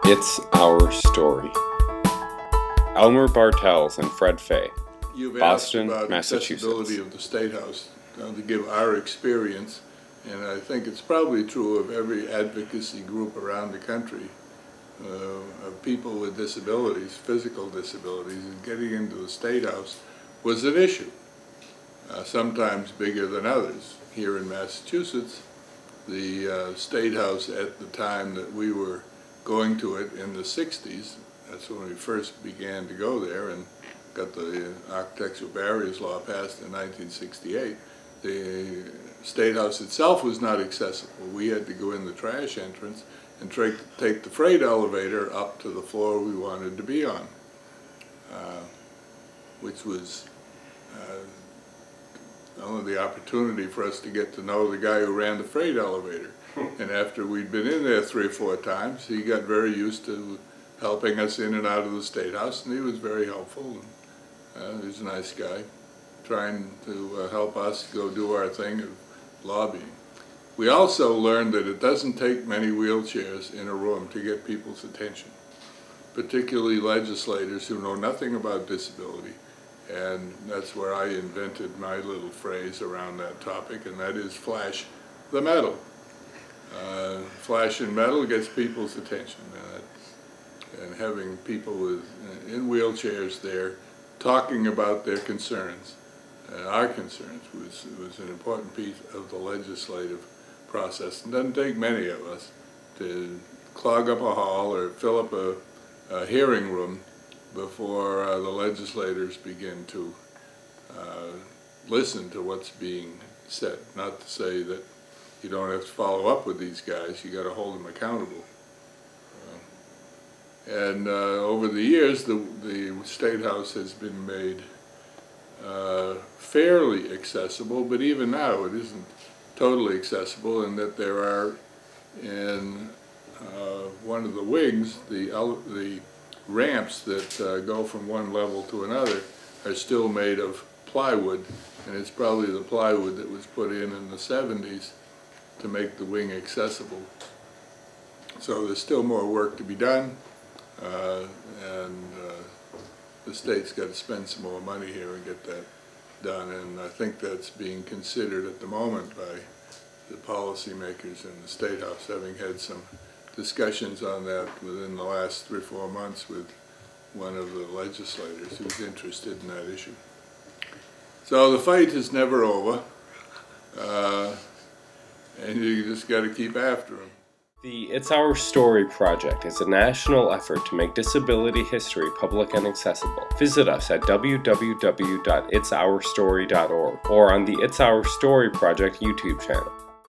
It's Our Story. Elmer Bartels and Fred Fay, Boston, about Massachusetts. Accessibility of the Statehouse, to give our experience, and I think it's probably true of every advocacy group around the country, of people with disabilities, physical disabilities, and getting into the Statehouse was an issue, sometimes bigger than others. Here in Massachusetts, the Statehouse at the time that we were going to it in the 60s, that's when we first began to go there and got the architectural barriers law passed in 1968. The Statehouse itself was not accessible. We had to go in the trash entrance and take the freight elevator up to the floor we wanted to be on, which was only the opportunity for us to get to know the guy who ran the freight elevator. And after we'd been in there 3 or 4 times, he got very used to helping us in and out of the Statehouse, and he was very helpful. He was a nice guy, trying to help us go do our thing of lobbying. We also learned that it doesn't take many wheelchairs in a room to get people's attention, particularly legislators who know nothing about disability. And that's where I invented my little phrase around that topic, and that is flash the metal. Flashing metal gets people's attention, and having people in wheelchairs there talking about their concerns, our concerns, was an important piece of the legislative process. It doesn't take many of us to clog up a hall or fill up a hearing room before the legislators begin to listen to what's being said. Not to say that you don't have to follow up with these guys, you got to hold them accountable. And over the years, the Statehouse has been made fairly accessible, but even now it isn't totally accessible, in that there are, in one of the wings, the ramps that go from one level to another are still made of plywood, and it's probably the plywood that was put in the 70s to make the wing accessible. So there's still more work to be done, and the state's got to spend some more money here and get that done, and I think that's being considered at the moment by the policymakers in the Statehouse, having had some discussions on that within the last 3 or 4 months with one of the legislators who's interested in that issue. So the fight is never over, and you just got to keep after them. The It's Our Story project is a national effort to make disability history public and accessible. Visit us at www.itsourstory.org or on the It's Our Story Project YouTube channel.